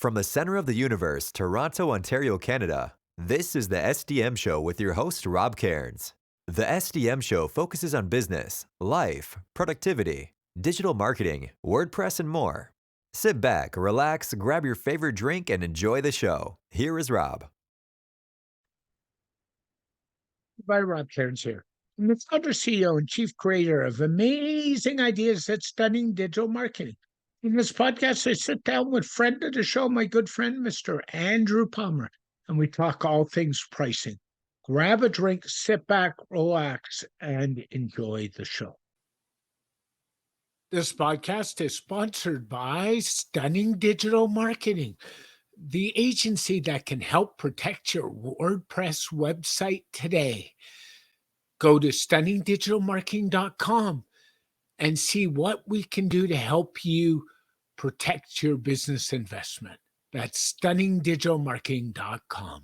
From the center of the universe, Toronto, Ontario, Canada, this is the SDM Show with your host, Rob Cairns. The SDM Show focuses on business, life, productivity, digital marketing, WordPress, and more. Sit back, relax, grab your favorite drink, and enjoy the show. Here is Rob. By Rob Cairns here. I'm the founder, CEO, and chief creator of amazing ideas at stunning digital marketing. In this podcast, I sit down with friend of the show, my good friend, Mr. Andrew Palmer, and we talk all things pricing. Grab a drink, sit back, relax, and enjoy the show. This podcast is sponsored by Stunning Digital Marketing, the agency that can help protect your WordPress website today. Go to stunningdigitalmarketing.com and see what we can do to help you protect your business investment. That's stunningdigitalmarketing.com.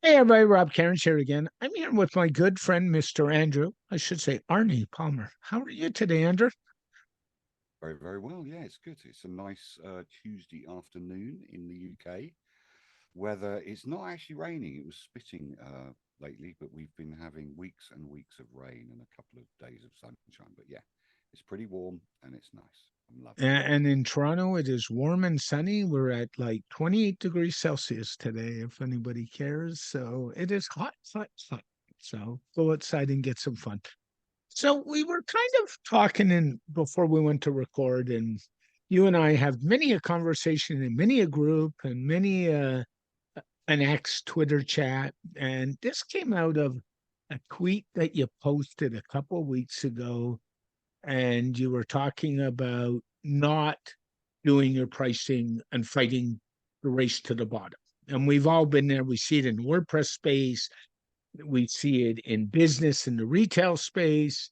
Hey everybody, Rob Cairns here again. I'm here with my good friend, Mr. Andrew. I should say Arnie Palmer. How are you today, Andrew? Very, very well. Yeah, it's good. It's a nice Tuesday afternoon in the UK. Weather, it's not actually raining. It was spitting lately, but we've been having weeks and weeks of rain and a couple of days of sunshine. But yeah, it's pretty warm and it's nice. I'm loving it. And in Toronto, it is warm and sunny. We're at like 28 degrees Celsius today, if anybody cares. So it is hot, hot, hot. So go outside and get some fun. So we were kind of talking in before we went to record, and you and I have many a conversation in many a group and many an ex Twitter chat. And this came out of a tweet that you posted a couple of weeks ago, and you were talking about not doing your pricing and fighting the race to the bottom. And we've all been there. We see it in the WordPress space. We see it in business, in the retail space.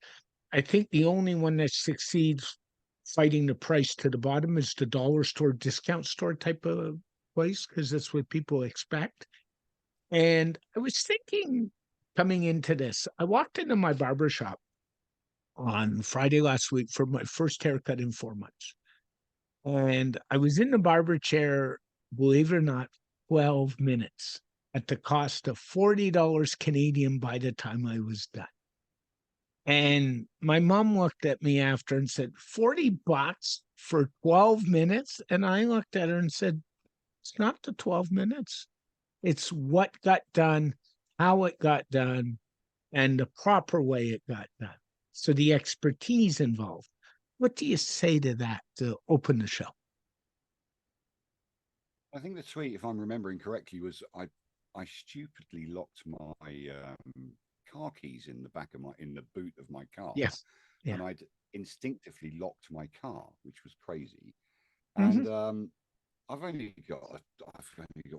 I think the only one that succeeds fighting the price to the bottom is the dollar store, discount store type of place, because that's what people expect. And I was thinking coming into this, I walked into my barber shop on Friday last week for my first haircut in 4 months. And I was in the barber chair, believe it or not, 12 minutes at the cost of $40 Canadian by the time I was done. And my mom looked at me after and said, $40 for 12 minutes? And I looked at her and said, it's not the 12 minutes. It's what got done, how it got done, and the proper way it got done. So the expertise involved. What do you say to that to open the show? I think the tweet, if I'm remembering correctly, was I stupidly locked my car keys in the back of in the boot of my car, Yes. Yeah. and I'd instinctively locked my car, which was crazy. Mhm. And I've only got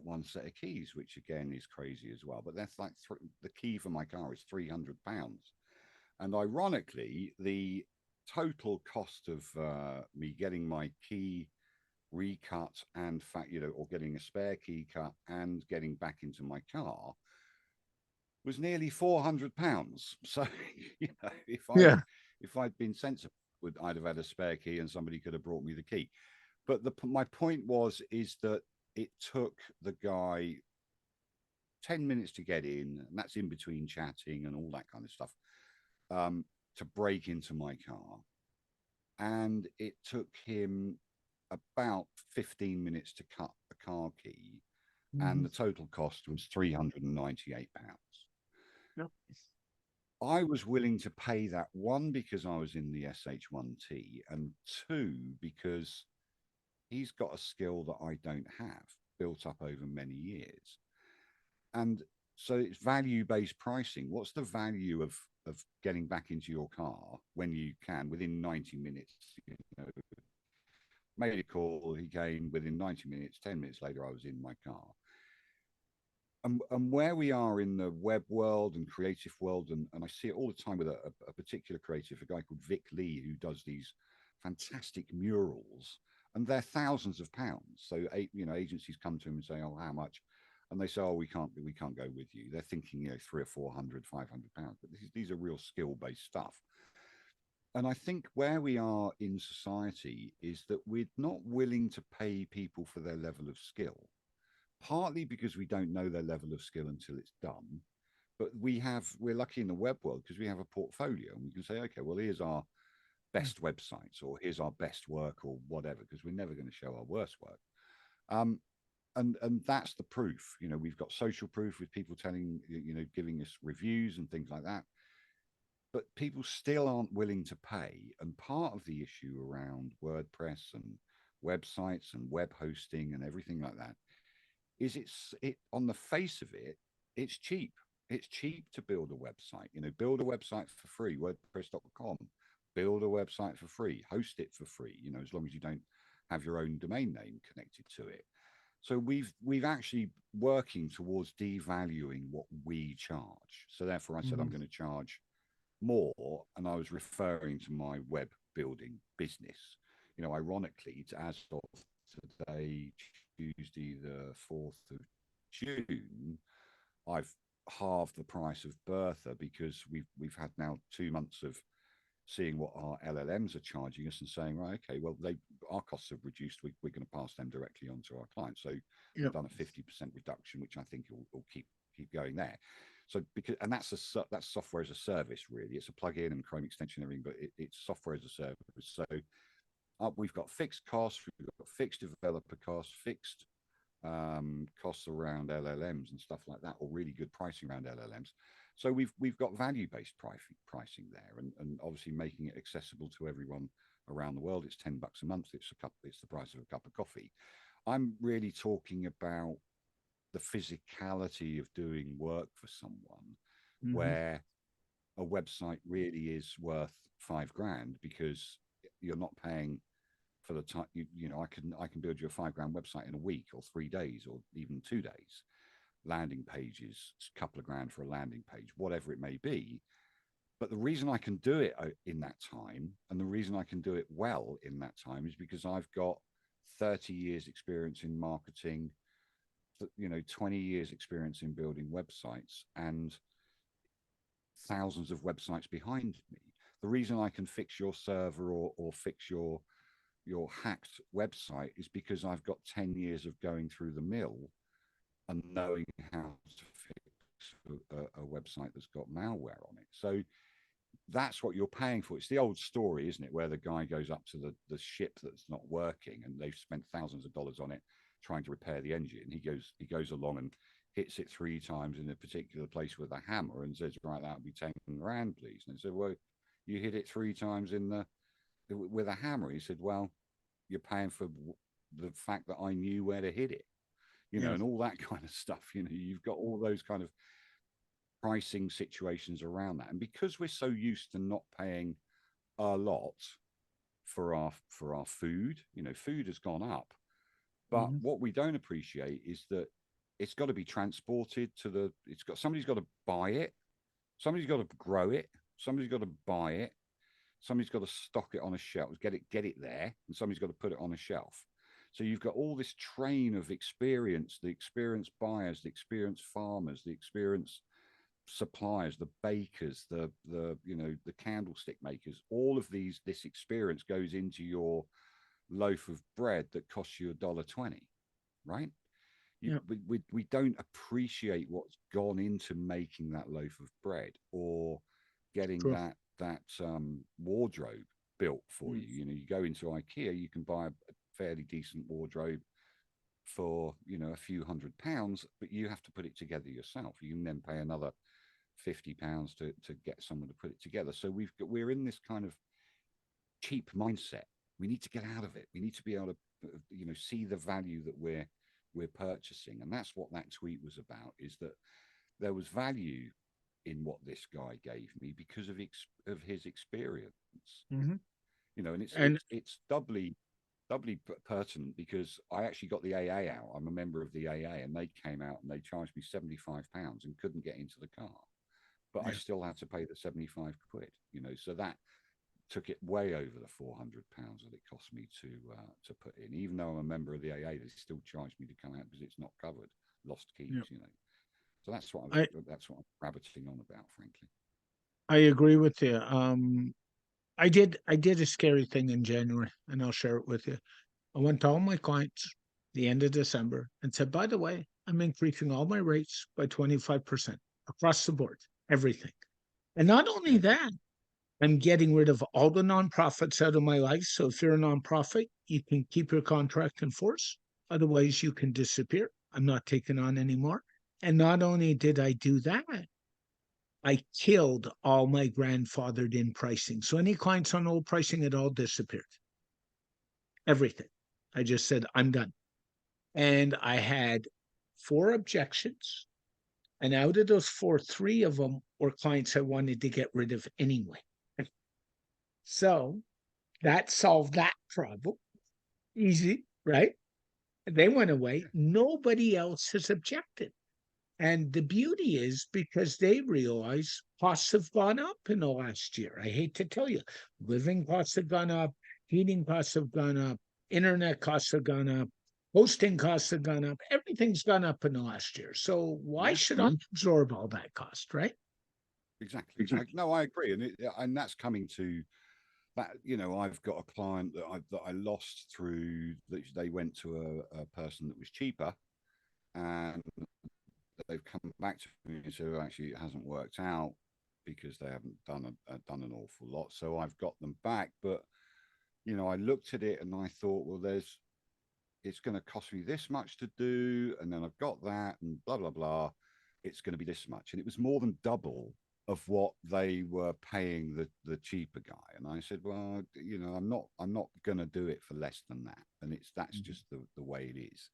one set of keys, which again is crazy as well. But that's like the key for my car is £300, and ironically, the total cost of me getting my key recut and or getting a spare key cut and getting back into my car was nearly £400. So Yeah. if I'd been sensible, I'd have had a spare key and somebody could have brought me the key. But my point is that it took the guy 10 minutes to get in, and that's in between chatting and all that kind of stuff, to break into my car. And it took him about 15 minutes to cut the car key, and the total cost was £398. Yep. I was willing to pay that, one, because I was in the SH1T, and two, because he's got a skill that I don't have, built up over many years. And so it's value-based pricing. What's the value of getting back into your car when you can within 90 minutes? Made a call, he came within 90 minutes, 10 minutes later, I was in my car. And where we are in the web world and creative world, and I see it all the time with a particular creative, a guy called Vic Lee, who does these fantastic murals, and they're thousands of pounds. So, agencies come to him and say, oh, how much? And they say, oh, we can't go with you. They're thinking, 300 or 400, £500. But these are real skill-based stuff. And I think where we are in society is that we're not willing to pay people for their level of skill, partly because we don't know their level of skill until it's done. But we're lucky in the web world because we have a portfolio and we can say, okay, well, here's our Mm. best websites or here's our best work or whatever, because we're never going to show our worst work. Um, and that's the proof. You know, we've got social proof with people telling, giving us reviews and things like that. But people still aren't willing to pay. And part of the issue around WordPress and websites and web hosting and everything like that is it on the face of it, it's cheap. It's cheap to build a website. You know, build a website for free, WordPress.com. Build a website for free, host it for free. You know, as long as you don't have your own domain name connected to it. So we've actually working towards devaluing what we charge. So therefore, I said I'm Mhm. going to charge more, and I was referring to my web building business. You know, ironically, as of today, Tuesday, the 4th of June, I've halved the price of Bertha because we've had now 2 months of seeing what our LLMs are charging us and saying, right, okay, well, our costs have reduced. We're going to pass them directly on to our clients. So we've Yep. done a 50% reduction, which I think will keep going there. So and that's software as a service, really. It's a plugin and Chrome extension and everything, but it's software as a service. So we've got fixed costs, we've got fixed developer costs, fixed costs around LLMs and stuff like that, or really good pricing around LLMs. So we've got value based pricing there, and obviously making it accessible to everyone around the world. It's $10 a month. It's the price of a cup of coffee. I'm really talking about the physicality of doing work for someone, Hmm. where a website really is worth 5 grand because you're not paying for the time. I can build you a 5 grand website in a week or 3 days or even 2 days. Landing pages, a couple of grand for a landing page, whatever it may be. But the reason I can do it in that time, and the reason I can do it well in that time, is because I've got 30 years experience in marketing, 20 years experience in building websites, and thousands of websites behind me. The reason I can fix your server or fix your hacked website is because I've got 10 years of going through the mill and knowing how to fix a website that's got malware on it. So that's what you're paying for. It's the old story, isn't it, where the guy goes up to the ship that's not working and they've spent thousands of dollars on it trying to repair the engine. He goes along and hits it 3 times in a particular place with a hammer and says, right, that'll be 10 grand, please. And they said, well, you hit it 3 times with a hammer. He said, well, you're paying for the fact that I knew where to hit it, Yeah. and all that kind of stuff. You've got all those kind of pricing situations around that. And because we're so used to not paying a lot for our food, food has gone up. But Hmm. what we don't appreciate is that it's got to be transported somebody's got to buy it, somebody's got to grow it, somebody's got to buy it, somebody's got to stock it on a shelf, get it there, and somebody's got to put it on a shelf. So you've got all this train of experience, the experienced buyers, the experienced farmers, the experienced suppliers, the bakers, the candlestick makers. All of this experience goes into your loaf of bread that costs you $1.20, right? Yeah. We don't appreciate what's gone into making that loaf of bread or getting True. that wardrobe built for Mm. you. You go into IKEA, you can buy a fairly decent wardrobe for a few £100, but you have to put it together yourself. You can then pay another £50 to get someone to put it together. So we're in this kind of cheap mindset. We need to get out of it. We need to be able to see the value that we're purchasing, and that's what that tweet was about. Is that there was value in what this guy gave me because of his experience. Hmm. And it's And it's it's doubly pertinent because I actually got the AA out. I'm a member of the AA, and they came out and they charged me £75 and couldn't get into the car, but I yeah, still had to pay the 75 quid. So that took it way over the £400 that it cost me to put in. Even though I'm a member of the AA, they still charged me to come out because it's not covered. Lost yeah. keys. So that's what I I'm rabbiting on about, frankly. I agree with you. I did a scary thing in January, and I'll share it with you. I went to all my clients the end of December and said, by the way, I'm increasing all my rates by 25% across the board, everything. And not only Yeah. that, I'm getting rid of all the nonprofits out of my life. So if you're a nonprofit, you can keep your contract in force. Otherwise, you can disappear. I'm not taking on anymore. And not only did I do that, I killed all my grandfathered in pricing. So any clients on old pricing, it all disappeared. Everything. I just said, I'm done. And I had 4 objections. And out of those four, 3 of them were clients I wanted to get rid of anyway. So that solved that problem. Easy, right? They went away. Nobody else has objected. And the beauty is because they realize costs have gone up in the last year. I hate to tell you, living costs have gone up, heating costs have gone up, internet costs have gone up, hosting costs have gone up. Everything's gone up in the last year. So why Yeah. should I absorb all that cost, right? Exactly. No, I agree, and that's coming to that. I've got a client that I lost through that they went to a person that was cheaper, and they've come back to me and said, well, actually, it hasn't worked out because they haven't done an awful lot. So I've got them back, but I looked at it and I thought, well, it's going to cost me this much to do, and then I've got that, and blah blah blah. It's going to be this much, and it was more than double of what they were paying the cheaper guy. And I said, well, I'm not going to do it for less than that, and that's just the way it is.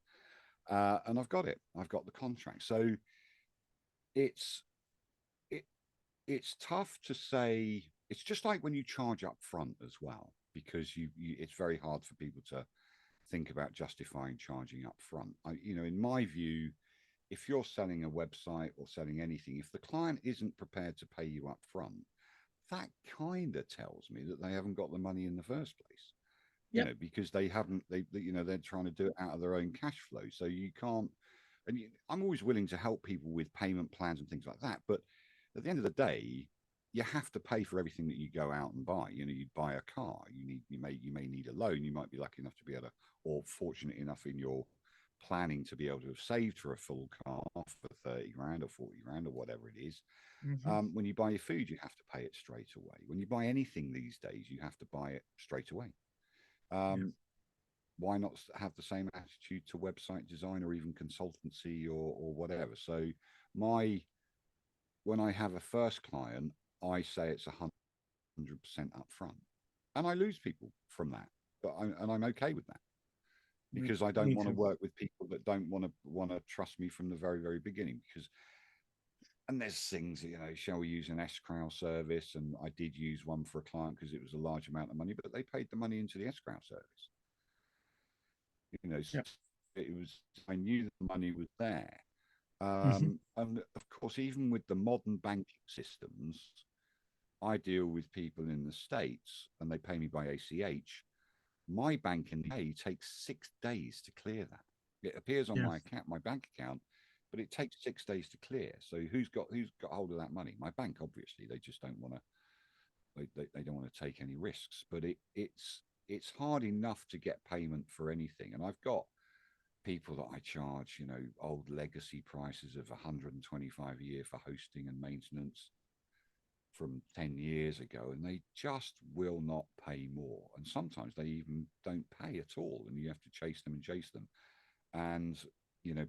And I've got it. I've got the contract. So it's it it's tough to say. It's just like when you charge up front as well, because it's very hard for people to think about justifying charging up front. In my view, if you're selling a website or selling anything, if the client isn't prepared to pay you up front, that kind of tells me that they haven't got the money in the first place. Yep. Because they haven't, they're trying to do it out of their own cash flow. So you can't, I'm always willing to help people with payment plans and things like that. But at the end of the day, you have to pay for everything that you go out and buy. You buy a car, you may need a loan. You might be lucky enough to be able to, or fortunate enough in your planning to be able to have saved for a full car for 30 grand or 40 grand or whatever it is. Mhm. When you buy your food, you have to pay it straight away. When you buy anything these days, you have to buy it straight away. Yeah. Um, why not have the same attitude to website design or even consultancy or whatever? So my when I have a first client, I say it's 100% upfront, and I lose people from that, I'm okay with that because I don't Me want to too. work with people that don't want to trust me from the very very beginning. Because and there's things, shall we use an escrow service? And I did use one for a client because it was a large amount of money, but they paid the money into the escrow service. Yeah. It was, I knew the money was there. Mhm. And of course, even with the modern banking systems, I deal with people in the States and they pay me by ACH. My bank in the UK takes 6 days to clear that. It appears on Yeah. my bank account, but it takes 6 days to clear. So who's got hold of that money? My bank, obviously. They just don't want to they don't want to take any risks. But it's hard enough to get payment for anything. And I've got people that I charge, old legacy prices of 125 a year for hosting and maintenance from 10 years ago, and they just will not pay more. And sometimes they even don't pay at all, and you have to chase them and chase them. And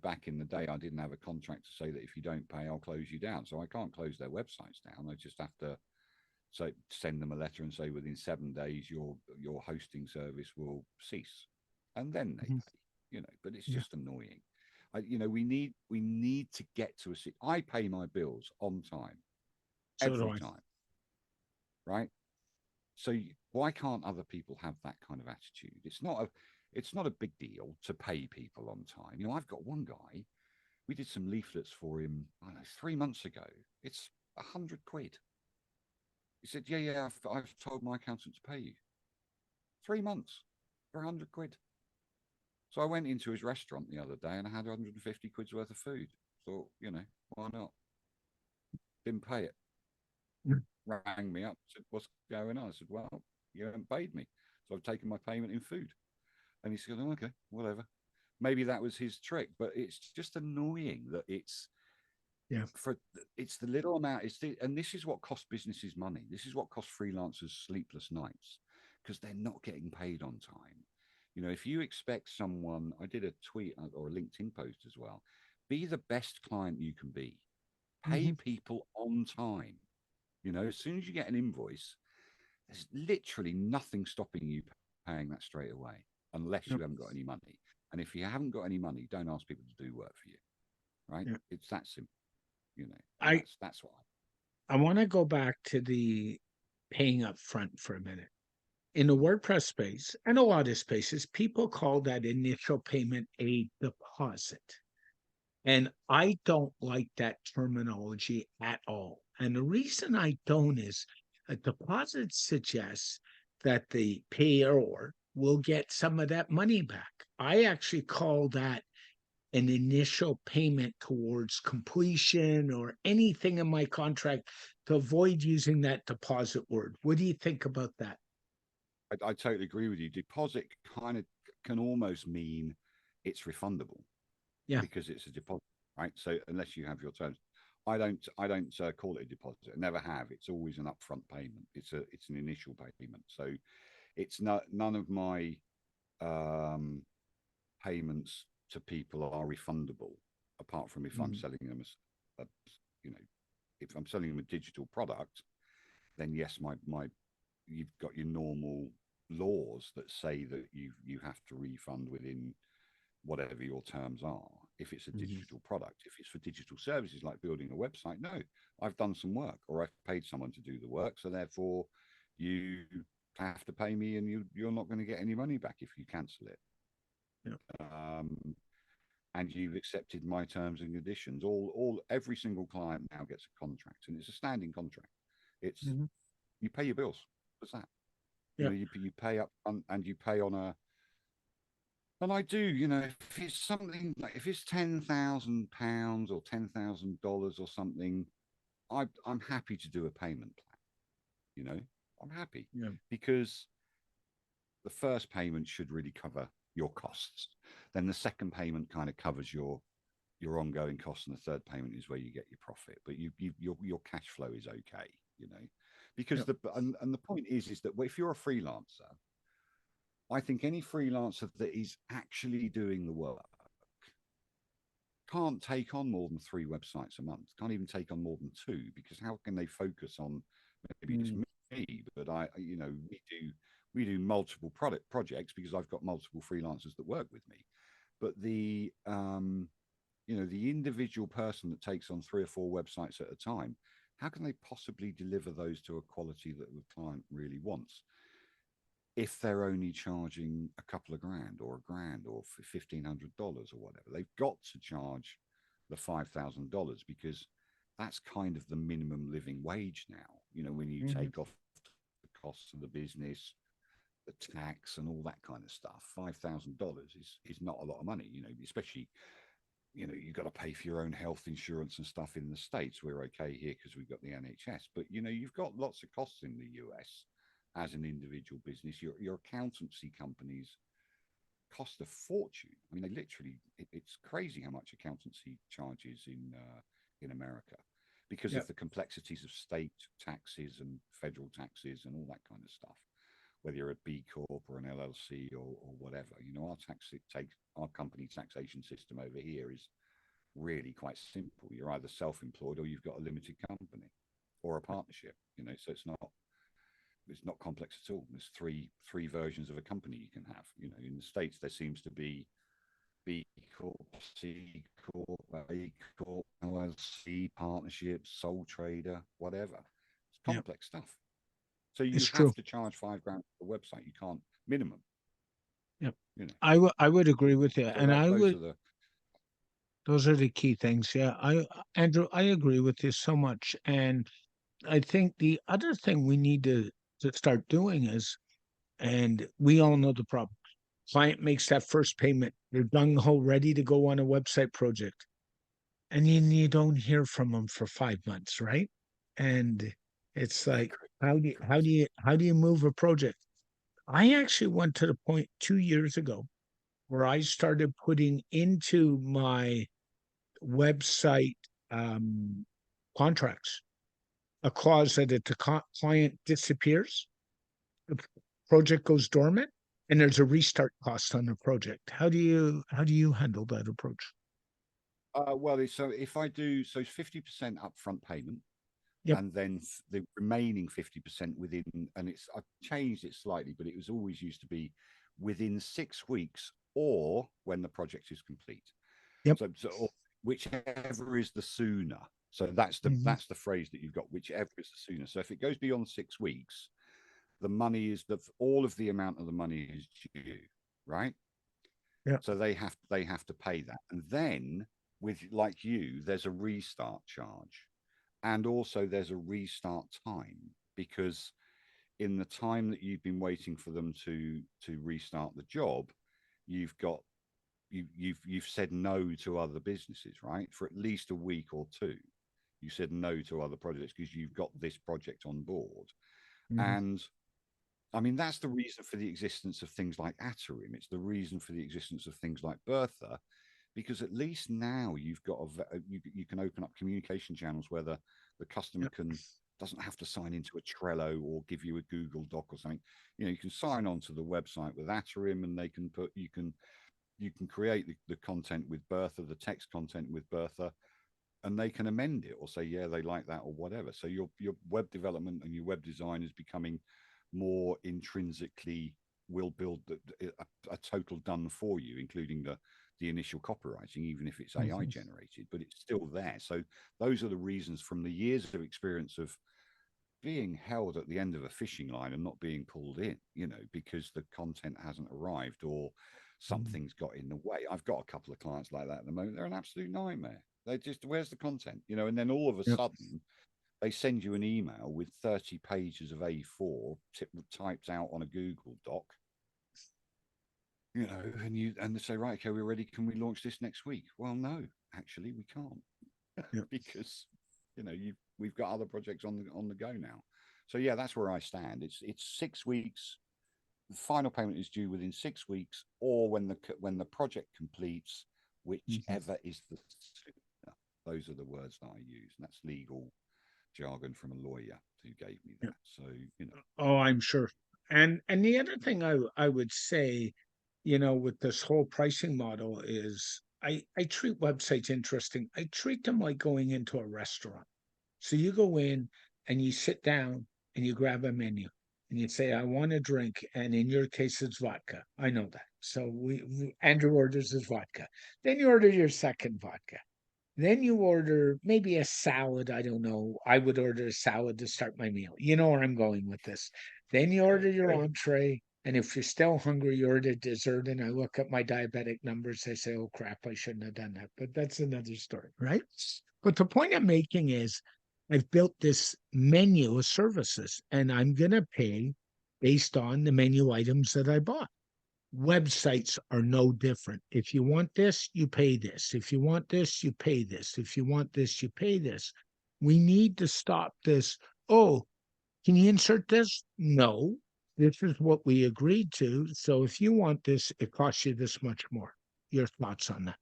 back in the day, I didn't have a contract to say that if you don't pay, I'll close you down. So I can't close their websites down. I just have to send them a letter and say within 7 days your hosting service will cease, and then they Mhm. pay. But it's Yeah. just annoying. We need to get to I pay my bills on time So do every I. time, right? So why can't other people have that kind of attitude? It's not a big deal to pay people on time. I've got one guy. We did some leaflets for him, I don't know, 3 months ago. It's 100 quid. He said, yeah, I've told my accountant to pay you. 3 months for 100 quid. So I went into his restaurant the other day and I had 150 quid's worth of food. Thought, why not? Didn't pay it. rang me up, said, "What's going on?" I said, "Well, you haven't paid me, so I've taken my payment in food." And he said, "Oh, okay, whatever." Maybe that was his trick, but it's just annoying that Yeah. for it's the little amount. And this is what costs businesses money. This is what costs freelancers sleepless nights because they're not getting paid on time. If you expect someone, I did a tweet or a LinkedIn post as well. Be the best client you can be. Pay Hmm. people on time. As soon as you get an invoice, there's literally nothing stopping you paying that straight away, unless Yep. you haven't got any money. And if you haven't got any money, don't ask people to do work for you. Right? Yeah. It's that simple. And I that's what I want to go back to the paying up front for a minute. In the WordPress space and a lot of spaces, people call that initial payment a deposit. And I don't like that terminology at all. And the reason I don't is a deposit suggests that the payer will get some of that money back. I actually call that an initial payment towards completion or anything in my contract to avoid using that deposit word. What do you think about that? I totally agree with you. Deposit kind of can almost mean it's refundable Yeah. because it's a deposit, right? So unless you have your terms, I don't call it a deposit. I never have. It's always an upfront payment. It's an initial payment. So it's not none of my um, payments to people are refundable, apart from if I'm Mhm. selling them a you know, if I'm selling them a digital product, then yes, my you've got your normal laws that say that you have to refund within whatever your terms are. If it's a Mhm. digital product, if it's for digital services like building a website, no, I've done some work or I've paid someone to do the work, so therefore you have to pay me, and you're not going to get any money back if you cancel it. Yeah. And you've accepted my terms and conditions. Every single client now gets a contract, and it's a standing contract. It's Mhm. you pay your bills. What's that? Yeah. You pay up front and you pay on a. And I do, if it's something like if it's £10,000 or $10,000 or something, I'm happy to do a payment plan. I'm happy Yeah. because the first payment should really cover your costs. Then the second payment kind of covers your ongoing costs, and the third payment is where you get your profit. But your cash flow is okay, because Yeah. and the point is that if you're a freelancer, I think any freelancer that is actually doing the work can't take on more than 3 websites a month. Can't even take on more than 2, because how can they focus on maybe just Mm. me? But we do multiple product projects because I've got multiple freelancers that work with me. But the individual person that takes on 3 or 4 websites at a time, how can they possibly deliver those to a quality that the client really wants if they're only charging a couple of grand or a grand or $1,500 or whatever? They've got to charge the $5,000 because that's kind of the minimum living wage now. When you Mhm. take off the costs of the business, the tax, and all that kind of stuff, $5,000 is not a lot of money. Especially you've got to pay for your own health insurance and stuff in the States. We're okay here because we've got the NHS, but you've got lots of costs in the US as an individual business. Your accountancy companies cost a fortune. I mean, they literally, it's crazy how much accountancy charges in America because Yeah. of the complexities of state taxes and federal taxes and all that kind of stuff. Whether you're a B Corp or an LLC or whatever, our company taxation system over here is really quite simple. You're either self-employed or you've got a limited company or a partnership. So it's not complex at all. There's three versions of a company you can have. In the States there seems to be B Corp, C Corp, A Corp, LLC, partnership, sole trader, whatever. It's Yeah. complex stuff. So you It's true. have to charge £5 for a website. You can't minimum. Yeah. You know. I would agree with you. So And I those would, are the. those are the key things. Yeah. Andrew, I agree with you so much. And I think the other thing we need to start doing is, and we all know the problem. Client makes that first payment, they're gung ho, ready to go on a website project, and then you don't hear from them for 5 months, right? And It's Yeah, like, how do you move a project? I actually went to the point 2 years ago where I started putting into my website um, contracts a clause that if the client disappears, the project goes dormant, and there's a restart cost on the project. How do you handle that approach? well, so if I do, so it's 50% upfront payment, Yep. and then the remaining 50% within, and I've changed it slightly, but it was always used to be within 6 weeks or when the project is complete. Yep. Or whichever is the sooner. So that's the Hmm. that's the phrase that you've got, whichever is the sooner. So if it goes beyond 6 weeks, the money is all of the amount of the money is due, right? Yep. So they have to pay that. And then with like you, there's a restart charge. And also there's a restart time, because in the time that you've been waiting for them to restart the job, you've got you've said no to other businesses, right? For at least a week or two. You said no to other projects because you've got this project on board. Hmm. And I mean, that's the reason for the existence of things like Atarim. It's the reason for the existence of things like Bertha, because at least now you've got you can open up communication channels where the customer Yep. can doesn't have to sign into a Trello or give you a Google Doc or something. You can sign on to the website with Atarim, and they can put you can create the content with Bertha, the text content with Bertha, and they can amend it or say, yeah, they like that or whatever. So your web development and your web design is becoming more intrinsically will build a total done for you, including the initial copywriting, even if it's AI Hmm. generated, but it's still there. So those are the reasons from the years of experience of being held at the end of a fishing line and not being pulled in, because the content hasn't arrived or Hmm. something's got in the way. I've got a couple of clients like that at the moment. They're an absolute nightmare. They just, where's the content? And then all of a Yep. sudden they send you an email with 30 pages of A4 typed out on a Google Doc, and they say, right, okay, we're ready. Can we launch this next week? Well, no, actually, we can't. Yep. Because we've got other projects on the go now. So yeah, that's where I stand. It's 6 weeks. The final payment is due within 6 weeks, or when the project completes, Hmm. whichever is the sooner. Those are the words that I use, and that's legal jargon from a lawyer who gave me Yep. that. So Oh, I'm sure. And the other thing I would say, with this whole pricing model is I treat websites interesting. I treat them like going into a restaurant. So you go in and you sit down and you grab a menu and you say, I want a drink. And in your case, it's vodka. I know that. So Andrew orders his vodka. Then you order your second vodka. Then you order maybe a salad. I don't know. I would order a salad to start my meal. You know where I'm going with this. Then you yeah, order your entree. And if you're still hungry, you order dessert. And I look at my diabetic numbers. I say, oh crap, I shouldn't have done that. But that's another story, right? But the point I'm making is I've built this menu of services and I'm going to pay based on the menu items that I bought. Websites are no different. If you want this, you pay this. If you want this, you pay this. If you want this, you pay this. We need to stop this. Oh, can you insert this? No, this is what we agreed to. So if you want this, it costs you this much more. Your thoughts on that?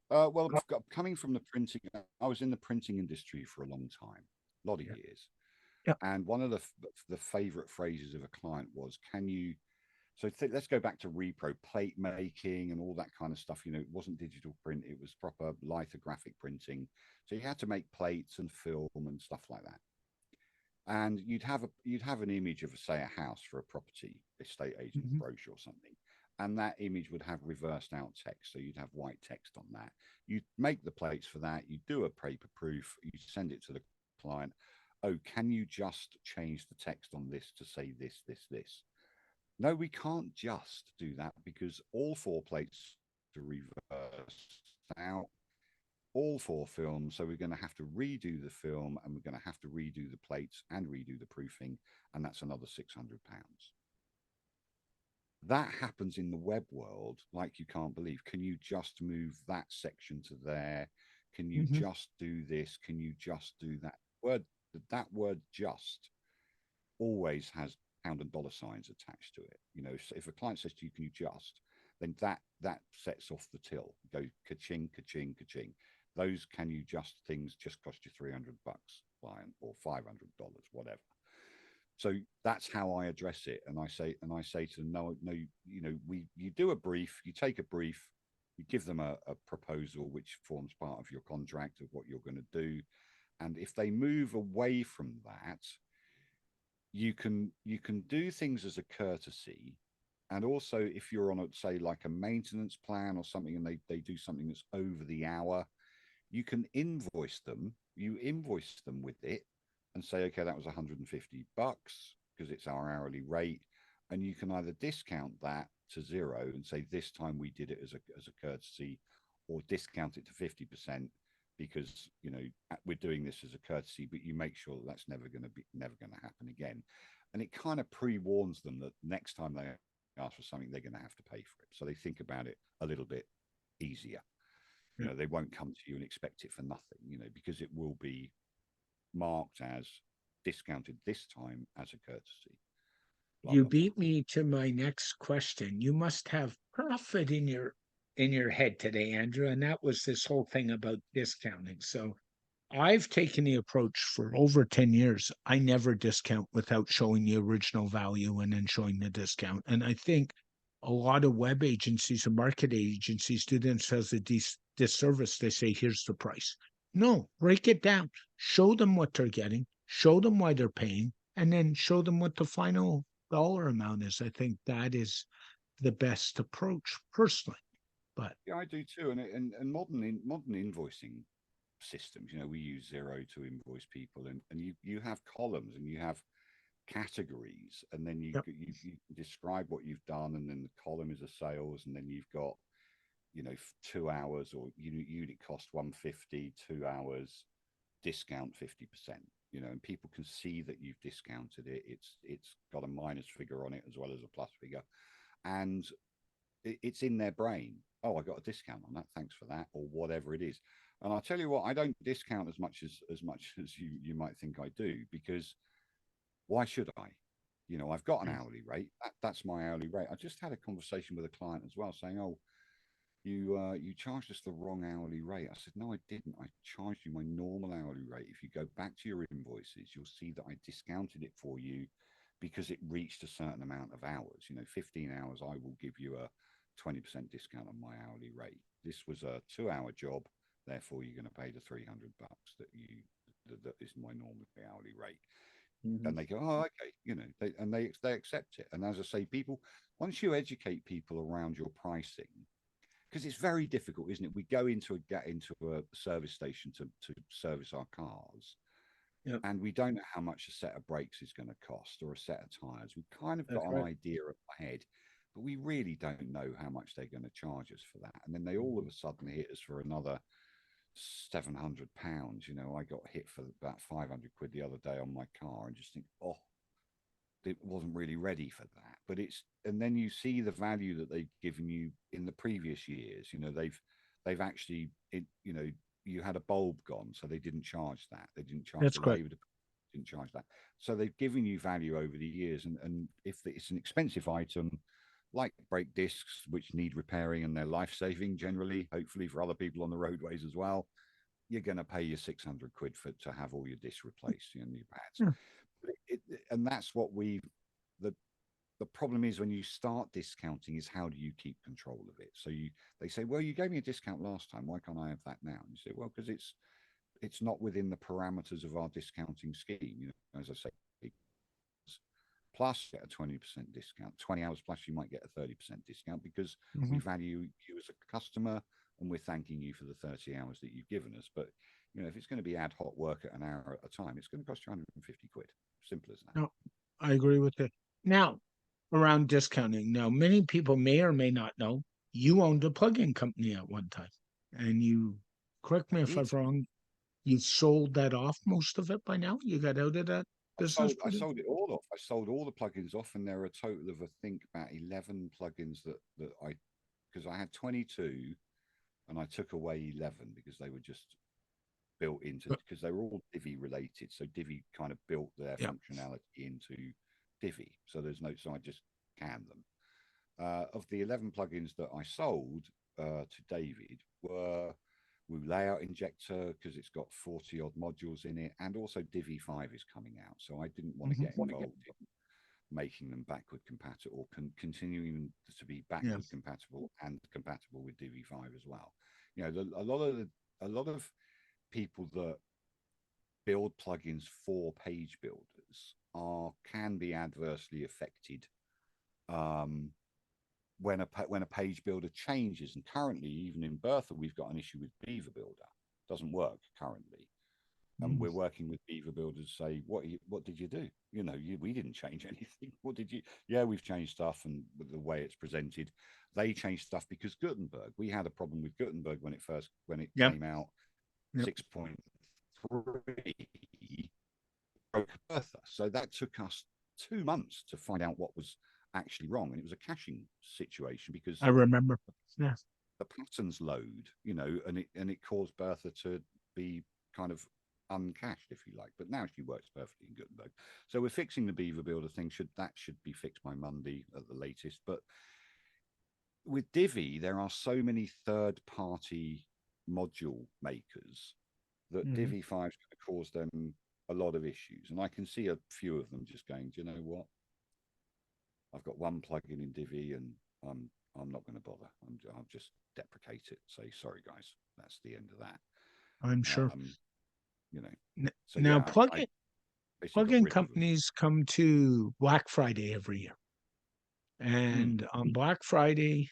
well, coming from the printing, I was in the printing industry for a long time, a lot of Yeah. years. Yeah. And one of the favorite phrases of a client was, "Can you?" So let's go back to repro plate making and all that kind of stuff. It wasn't digital print; it was proper lithographic printing. So you had to make plates and film and stuff like that. And you'd have an image of, say, a house for a property estate agent's Mhm. brochure or something, and that image would have reversed out text. So you'd have white text on that. You'd make the plates for that. You do a paper proof. You send it to the client. Oh, can you just change the text on this to say this, this, this? No, we can't just do that because all four plates are reversed out, all four films. So we're going to have to redo the film, and we're going to have to redo the plates and redo the proofing. And that's another £600. That happens in the web world like you can't believe. Can you just move that section to there? Can you Mhm. just do this? Can you just do that? Word that word just always has pound and dollar signs attached to it. You know, so if a client says to you, "Can you just?" then that sets off the till. Go ka-ching, ka-ching, ka-ching. Those "can you just" things just cost you $300, client, or $500, whatever. So that's how I address it, and I say to them, no, no, you know, you do a brief, you take a brief, you give them a proposal which forms part of your contract of what you're going to do, and if they move away from that, you can do things as a courtesy, and also if you're on a, say, like a maintenance plan or something, and they do something that's over the hour, you can invoice them. You invoice them with it and say, okay, that was $150 because it's our hourly rate. And you can either discount that to zero and say, this time we did it as a courtesy, or discount it to 50% because, you know, we're doing this as a courtesy, but you make sure that that's never going to happen again. And it kind of pre-warns them that next time they ask for something, they're going to have to pay for it. So they think about it a little bit easier. You know, they won't come to you and expect it for nothing, you know, because it will be marked as discounted this time as a courtesy. Blah, You blah, blah. beat me to my next question. You must have profit in your head today, Andrew, and that was this whole thing about discounting. So I've taken the approach for over 10 years. I never discount without showing the original value and then showing the discount. And I think a lot of web agencies and market agencies do themselves a disservice. They say, here's the price. No, break it down. Show them what they're getting, show them why they're paying, and then show them what the final dollar amount is. I think that is the best approach personally. But Yeah, I do too. And modern invoicing systems, you know, we use Zero to invoice people, and you have columns and you have categories, and then yep, you describe what you've done, and then the column is a sales, and then you've got, you know, 2 hours or unit cost 150, 2 hours, discount 50%, you know, and people can see that you've discounted it. It's got a minus figure on it as well as a plus figure, and it's in their brain. Oh, I got a discount on that. Thanks for that, or whatever it is. And I'll tell you what, I don't discount as much as you might think I do, because why should I? You know, I've got an hourly rate. That's my hourly rate. I just had a conversation with a client as well, saying, "Oh, you charged us the wrong hourly rate." I said, "No, I didn't. I charged you my normal hourly rate. If you go back to your invoices, you'll see that I discounted it for you because it reached a certain amount of hours. You know, 15 hours, I will give you a 20% discount on my hourly rate. This was a 2 hour job, therefore you're going to pay the $300 that is my normal hourly rate." mhm, And they go, "Oh, okay," you know, they accept it. And as I say, people, once you educate people around your pricing, because it's very difficult, isn't it? We go into a service station to service our cars, yep, and we don't know how much a set of brakes is going to cost, or a set of tires. We've kind of that's got an right. idea in our head, but we really don't know how much they're going to charge us for that. And then they all of a sudden hit us for another £700. You know, I got hit for about 500 quid the other day on my car, and just think, oh, it wasn't really ready for that. But it's, and then you see the value that they've given you in the previous years. You know, they've actually, you know, you had a bulb gone, so they didn't charge that. They didn't charge That's the correct. labor, didn't charge that. So they've given you value over the years. And if it's an expensive item like brake discs, which need repairing and they're life saving generally, hopefully for other people on the roadways as well, you're going to pay your 600 quid for to have all your discs replaced, you know, your pads. Yeah, And that's what the the problem is, when you start discounting, is how do you keep control of it? So they say, well, you gave me a discount last time, why can't I have that now? And you say, well, because it's not within the parameters of our discounting scheme. You know, as I say, plus get a 20% discount, 20 hours plus you might get a 30% discount, because we mhm. value you as a customer, and we're thanking you for the 30 hours that you've given us. But, you know, if it's going to be ad hoc work at an hour at a time, it's going to cost you 150 quid. Simple as that. No, I agree with it. Now, around discounting. Now, many people may or may not know you owned a plug-in company at one time, and you, correct I me if I'm did. wrong, you sold that off, most of it by now. You got out of that business I pretty. sold it all off. I sold all the plugins off, and there are a total of, I think, about 11 plugins that I, because I had 22 and I took away 11 because they were just built into, because they were all Divi related. So Divi kind of built their Yeah. functionality into Divi. So I just canned them. Of the 11 plugins that I sold to David were Woo Layout Injector, because it's got 40 odd modules in it, and also Divi 5 is coming out. So I didn't want to get involved in making them backward compatible, or continuing to be backward compatible and compatible with Divi 5 as well. You know, a lot of people that build plugins for page builders can be adversely affected when a page builder changes. And currently, even in Bertha, we've got an issue with Beaver Builder. It doesn't work currently. And we're working with Beaver Builders to say, what did you do? You know, we didn't change anything. What did you? Yeah, we've changed stuff, and with the way it's presented, they changed stuff because Gutenberg. We had a problem with Gutenberg when it came out, 6.3 broke Bertha. So that took us 2 months to find out what was actually wrong, and it was a caching situation because I remember. Yeah. the patterns load, you know, and it caused Bertha to be kind of uncached, if you like. But now she works perfectly in Gutenberg. So we're fixing the Beaver Builder thing. Should be fixed by Monday at the latest. But with Divi, there are so many third-party module makers that Divi 5 is going to cause them a lot of issues. And I can see a few of them just going, do you know what? I've got one plugin in Divi, and I'm not going to bother. I'll just deprecate it. Say, sorry, guys, that's the end of that. I'm sure. You know. So now, yeah, plugin companies come to Black Friday every year, and on Black Friday,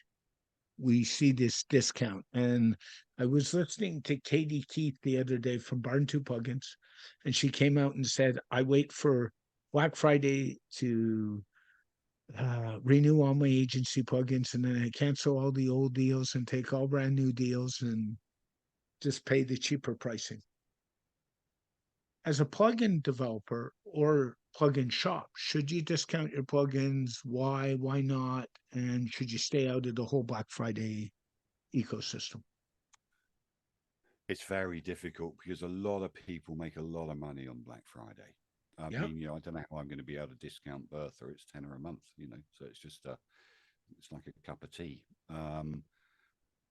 we see this discount. And I was listening to Katie Keith the other day from Barn 2 Plugins, and she came out and said, I wait for Black Friday to renew all my agency plugins, and then I cancel all the old deals and take all brand new deals and just pay the cheaper pricing. As a plugin developer or plugin shop, should you discount your plugins? Why not? And should you stay out of the whole Black Friday ecosystem? It's very difficult because a lot of people make a lot of money on Black Friday. I mean, you know, I don't know how I'm going to be able to discount Bertha. It's $10 a month, you know, so it's just it's like a cup of tea.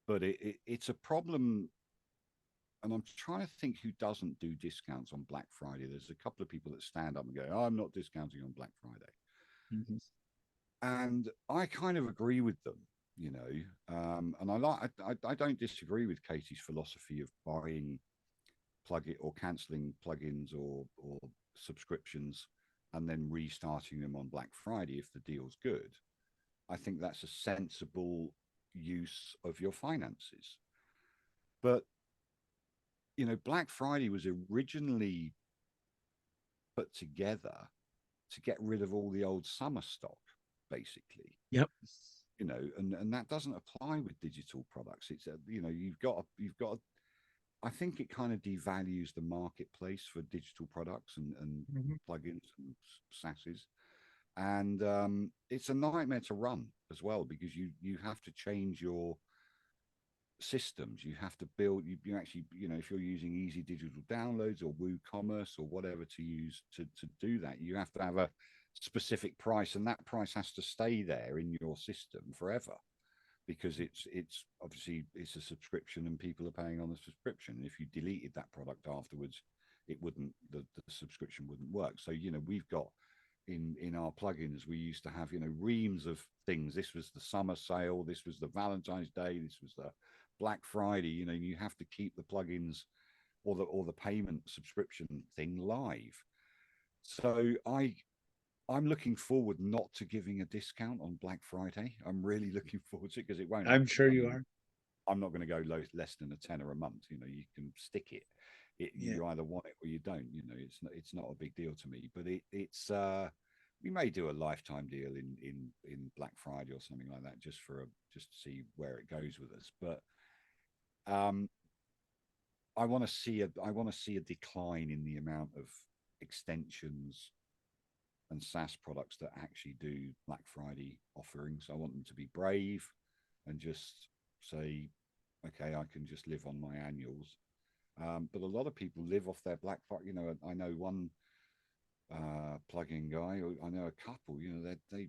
But it's a problem. And I'm trying to think who doesn't do discounts on Black Friday. There's a couple of people that stand up and go, oh, I'm not discounting on Black Friday. And I kind of agree with them, you know. And I don't disagree with Katie's philosophy of buying plugin or canceling plugins or subscriptions and then restarting them on Black Friday if the deal's good. I think that's a sensible use of your finances. But you know, Black Friday was originally put together to get rid of all the old summer stock, basically. Yep. You know, and that doesn't apply with digital products. It's you know, you've got I think it kind of devalues the marketplace for digital products and plugins and SaaSes. And it's a nightmare to run as well, because you have to change your systems. You have to build, you actually, you know, if you're using easy digital downloads or WooCommerce or whatever to use to do that, you have to have a specific price, and that price has to stay there in your system forever, because it's obviously it's a subscription and people are paying on the subscription. If you deleted that product afterwards, it wouldn't, the subscription wouldn't work. So, you know, we've got in our plugins, we used to have, you know, reams of things. This was the summer sale, this was the Valentine's Day, this was the Black Friday. You know, you have to keep the plugins or the payment subscription thing live. So I'm looking forward not to giving a discount on Black Friday. I'm really looking forward to it, because it won't happen. I'm sure you are. I'm not going to go less than a tenner a month. You know, you can stick it. You either want it or you don't. You know, it's not a big deal to me. But it's we may do a lifetime deal in Black Friday or something like that, just to see where it goes with us. But I want to see a decline in the amount of extensions and SaaS products that actually do Black Friday offerings. I want them to be brave and just say, okay, I can just live on my annuals But a lot of people live off their Black Friday. You know, I know one plug-in guy. I know a couple. You know, they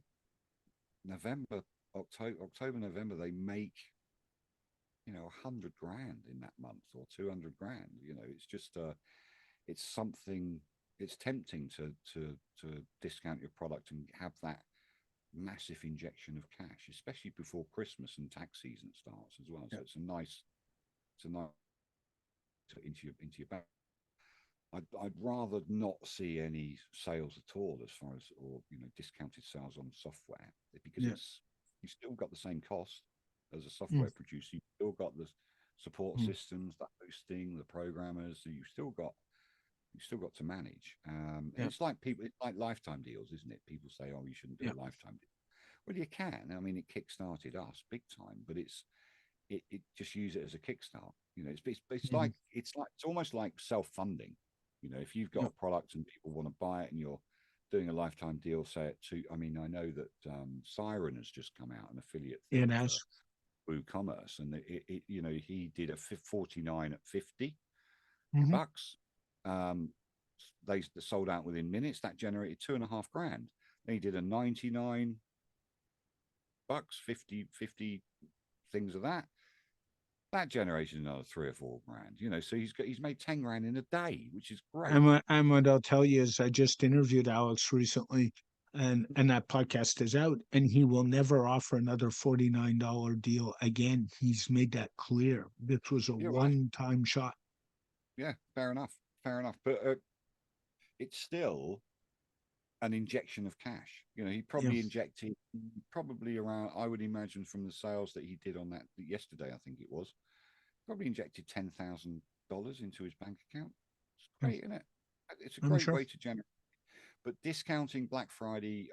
November, October, November, they make, you know, 100 grand in that month or 200 grand. You know, it's just it's something. It's tempting to discount your product and have that massive injection of cash, especially before Christmas and tax season starts as well. So Yeah. it's a nice into your bank. I'd rather not see any sales at all as far as, or you know, discounted sales on software, because Yeah. it's, you still got the same cost as a Mm, software producer. You still got the support mm, systems, the hosting, the programmers. So you still got to manage. yeah. It's like people, it's like lifetime deals, isn't it? People say, "Oh, you shouldn't do Yeah. a lifetime deal." Well, you can. I mean, it kick-started us big time, but it just use it as a kickstart. You know, Mhm. it's almost like self-funding. You know, if you've got Yeah. a product and people want to buy it and you're doing a lifetime deal, say it to, I mean, I know that Siren has just come out, an affiliate It thing for has. WooCommerce, and you know, he did a 49 at 50 Hmm. bucks. Um, they sold out within minutes. That generated 2.5 grand. Then he did a 99 bucks, 50 things of that. That generated another 3 or 4 grand. You know, so he's made 10 grand in a day, which is great. And what I'll tell you is I just interviewed Alex recently, and that podcast is out, and he will never offer another $49 deal again. He's made that clear. This was a Yeah, well, one-time shot. yeah, fair enough, fair enough. But it's still an injection of cash. You know, he Yeah. probably injected probably around, I would imagine, from the sales that he did on that yesterday, I think it was, probably injected $10,000 into his bank account. It's Yeah. great, isn't it? It's a I'm great sure. way to generate. But discounting Black Friday,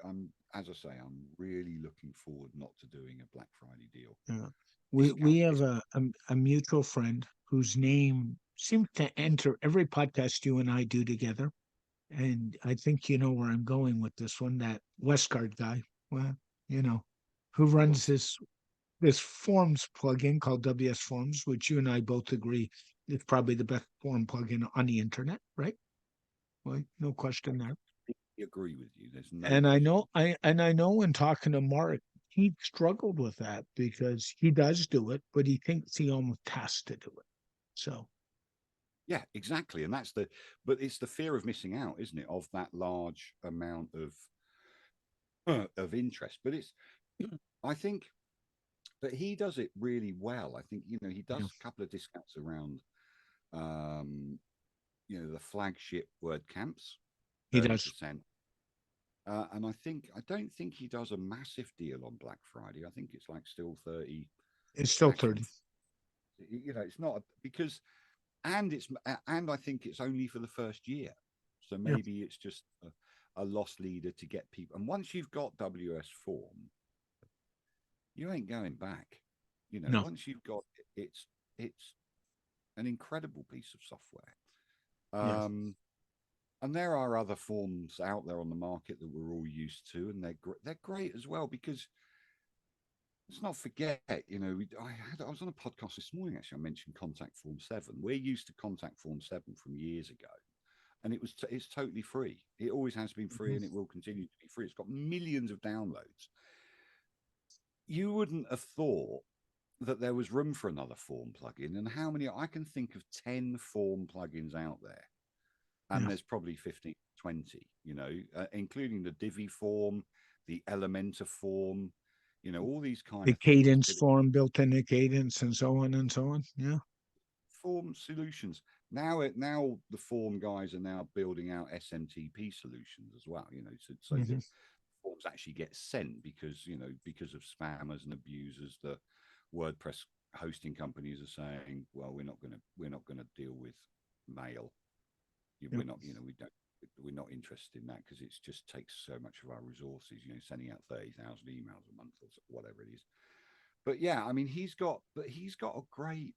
as I say, I'm really looking forward not to doing a Black Friday deal. Yeah. We Discount have this. a mutual friend whose name seems to enter every podcast you and I do together. And I think you know where I'm going with this one, that Westgard guy. Well, you know, who Of runs course. this Forms plugin called WS Forms, which you and I both agree is probably the best form plugin on the internet, right? Well, no question there. I agree with you. There's no And I question. know I know when talking to Mark, he struggled with that because he does do it, but he thinks he almost has to do it. So Yeah, exactly. And but it's the fear of missing out, isn't it? Of that large amount of interest. But I think that he does it really well. I think, you know, he yeah, does a couple of discounts around, um, you know, the flagship word camps, he does. 30%. And I don't think he does a massive deal on Black Friday. I think it's like still 30. It's still Actually, 30. you know, it's not because, and I think it's only for the first year. So Yeah. maybe it's just a loss leader to get people. And once you've got WS form, you ain't going back. You know, No. once you've got it, it's an incredible piece of software. Yeah. And there are other forms out there on the market that we're all used to, and they're great as well, because let's not forget, you know, I was on a podcast this morning, actually. I mentioned Contact Form 7. We're used to Contact Form 7 from years ago, and it's totally free. It always has been free, Mhm. and it will continue to be free. It's got millions of downloads. You wouldn't have thought that there was room for another form plugin, and how many? I can think of 10 form plugins out there, and Yeah. there's probably 15, 20, you know, including the Divi form, the Elementor form, you know, all these kind The of things. cadence form built in the cadence and so on and so on. Yeah. Form solutions. Now the form guys are now building out SMTP solutions as well, you know, so Hmm. that forms actually get sent, because, you know, because of spammers and abusers, the WordPress hosting companies are saying, well, we're not going to deal with mail. Yeah. We're not, you know, we're not interested in that, because it just takes so much of our resources, you know, sending out 30,000 emails a month or whatever it is. But yeah, I mean, he's got a great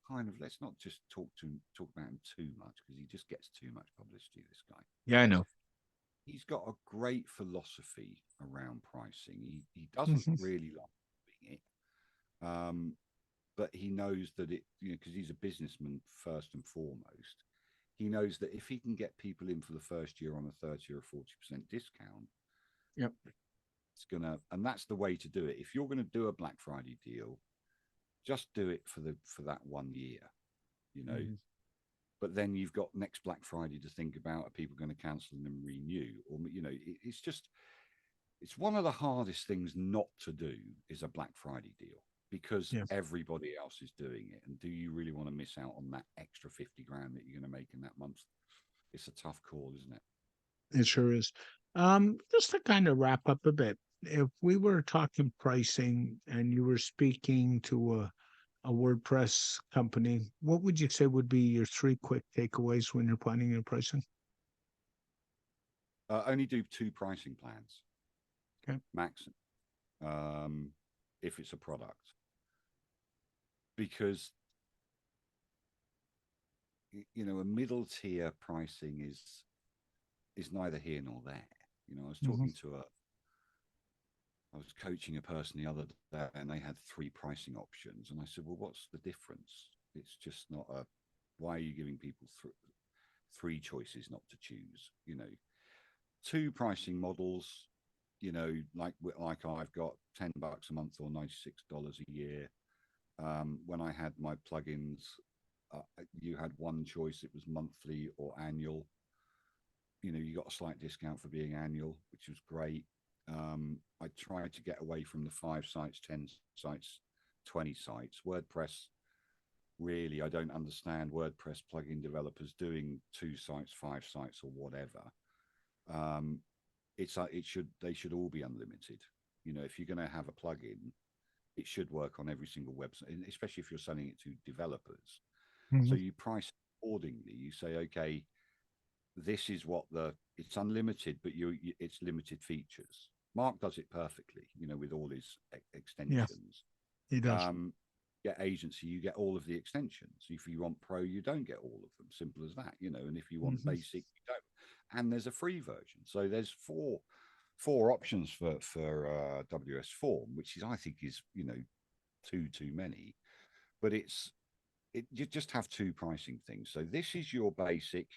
kind of, let's not just talk about him too much, because he just gets too much publicity, this guy. Yeah, I know. He's got a great philosophy around pricing. He doesn't Hmm. really like doing it. but he knows that it, because he's a businessman first and foremost. He knows that if he can get people in for the first year on a 30 or 40% discount, Yep. it's gonna, and that's the way to do it. If you're going to do a Black Friday deal, just do it for that 1 year, you know. Mhm. But then you've got next Black Friday to think about. Are people going to cancel and then renew? Or, it's just, it's one of the hardest things not to do is a Black Friday deal because Yeah, everybody else is doing it. And do you really want to miss out on that extra 50 grand that you're going to make in that month? It's a tough call, isn't it? it sure is. Just to kind of wrap up a bit, if we were talking pricing and you were speaking to a WordPress company, what would you say would be your three quick takeaways when you're planning your pricing? Only do two pricing plans, Okay. max, um, if it's a product, because a middle tier pricing is neither here nor there. I was Hmm. talking to I was coaching a person the other day, and they had three pricing options, and I said, "Well, what's the difference? It's just not a. Why are you giving people three choices not to choose? Two pricing models. Like I've got $10 a month or $96 a year. When I had my plugins, you had one choice. It was monthly or annual. You got a slight discount for being annual, which was great. I tried to get away from the 5 sites, 10 sites, 20 sites. WordPress, really, I don't understand WordPress plugin developers doing 2 sites, 5 sites, or whatever. Um, they should all be unlimited. If you're going to have a plugin, it should work on every single website, especially if you're selling it to developers. So Hmm. you price accordingly. You say, okay, this is what it's unlimited, but it's limited features. Mark does it perfectly, with all his Yeah, extensions. he does. Get agency, you get all of the extensions. If you want pro, you don't get all of them. Simple as that, And if you want Hmm. basic, you don't. And there's a free version. So there's four options for WS Form, which is, I think, is too many. But you just have two pricing things. So this is your basic,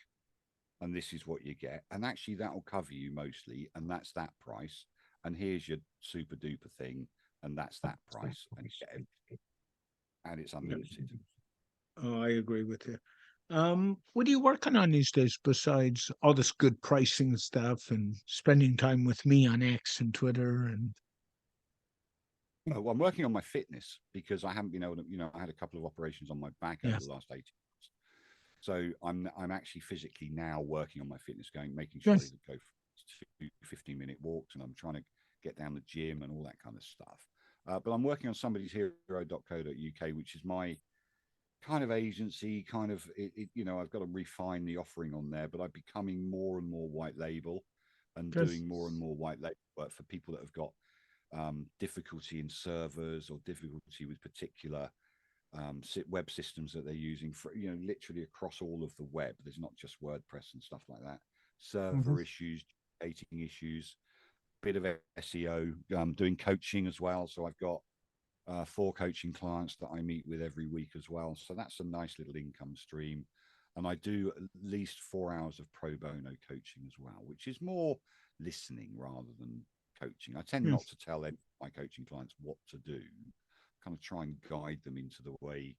and this is what you get, and actually that will cover you mostly, and that's that price. And here's your super duper thing, and that's that price, and you get everything, and it's Yep. unlimited. Oh, I agree with you. What are you working on these days besides all this good pricing stuff and spending time with me on X and Twitter and Well, I'm working on my fitness because I haven't been able to. I had a couple of operations on my back over yeah. the last 18 months, so I'm actually physically now working on my fitness, making sure Good. I go for 15-minute walks, and I'm trying to get down the gym and all that kind of stuff. But I'm working on somebody's hero.co.uk, which is my kind of agency, I've got to refine the offering on there, but I'm becoming more and more white label and Good. doing more and more white label work for people that have got difficulty in servers or difficulty with particular web systems that they're using for, literally across all of the web. There's not just WordPress and stuff like that. Hmm. Server issues, dating issues, bit of SEO, doing coaching as well. So I've got 4 coaching clients that I meet with every week as well. So that's a nice little income stream. And I do at least 4 hours of pro bono coaching as well, which is more listening rather than coaching. I tend Yeah. not to tell my coaching clients what to do, kind of try and guide them into the way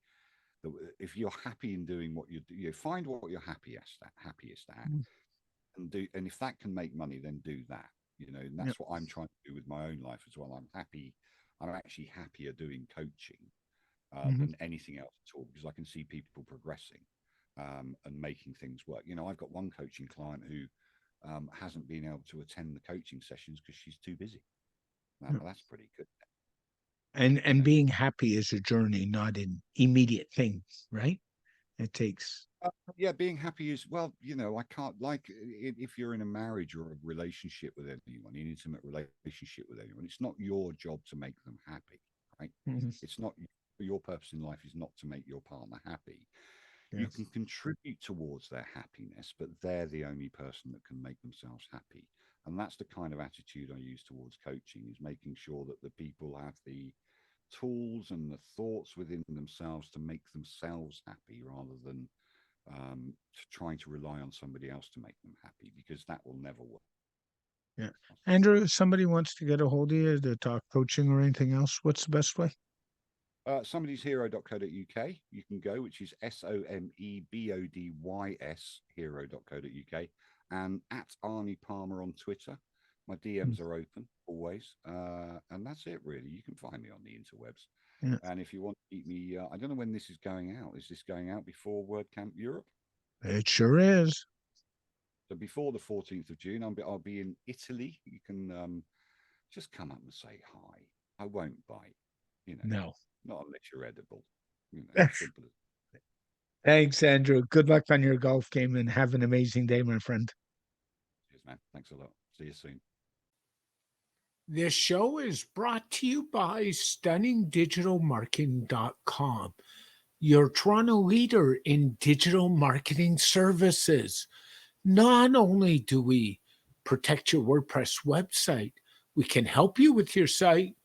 that if you're happy in doing what you do, find what you're happiest at and do. And if that can make money, then do that, and Yeah. that's what I'm trying to do with my own life as well. I'm actually happier doing coaching Hmm. than anything else at all because I can see people progressing and making things work. I've got one coaching client who hasn't been able to attend the coaching sessions because she's too busy. Yeah. That's pretty good, you And know. being happy is a journey, not an immediate thing, right? It takes. Yeah, being happy is, well, I can't, like, if you're in a marriage or a relationship with anyone, an intimate relationship with anyone, it's not your job to make them happy, right? Mhm. It's not your purpose in life is not to make your partner happy. Yeah. You can contribute towards their happiness, but they're the only person that can make themselves happy. And that's the kind of attitude I use towards coaching, is making sure that the people have the tools and the thoughts within themselves to make themselves happy rather than trying to rely on somebody else to make them happy, because that will never work. Yeah. Andrew, if somebody wants to get a hold of you to talk coaching or anything else, what's the best way? Somebody'shero.co.uk. You can go, which is SOMEBODYS hero.co.uk, and at Arnie Palmer on Twitter. My DMs are open always. And that's it, really. You can find me on the interwebs. Yeah. And if you want to keep me, I don't know when this is going out. Is this going out before WordCamp Europe? It sure is. So before the 14th of June, I'll be in Italy. You can just come up and say hi. I won't bite, No. not unless you're edible. Simple as. Thanks, Andrew. Good luck on your golf game and have an amazing day, my friend. Cheers, man. Thanks a lot. See you soon. This show is brought to you by StunningDigitalMarketing.com, your Toronto leader in digital marketing services. Not only do we protect your WordPress website, we can help you with your site,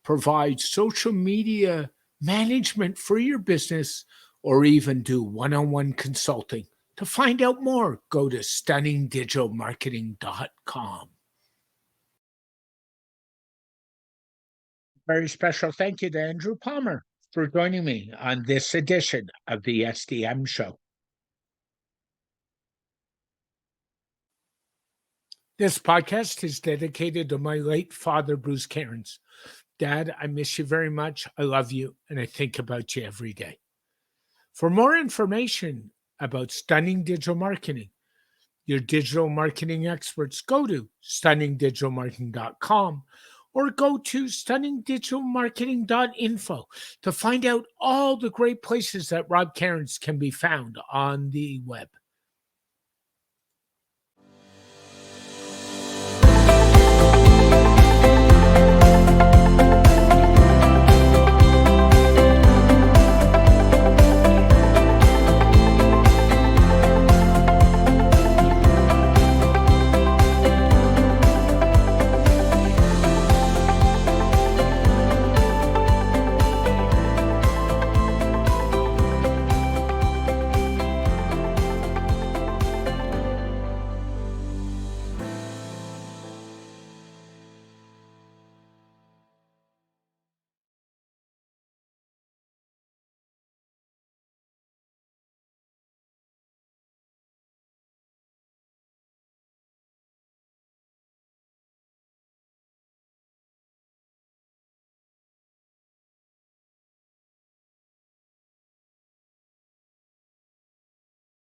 provide social media management for your business, or even do one-on-one consulting. To find out more, go to StunningDigitalMarketing.com. Very special thank you to Andrew Palmer for joining me on this edition of the SDM Show. This podcast is dedicated to my late father, Bruce Cairns. Dad, I miss you very much. I love you, and I think about you every day. For more information about Stunning Digital Marketing, your digital marketing experts, go to stunningdigitalmarketing.com or go to stunningdigitalmarketing.info to find out all the great places that Rob Cairns can be found on the web.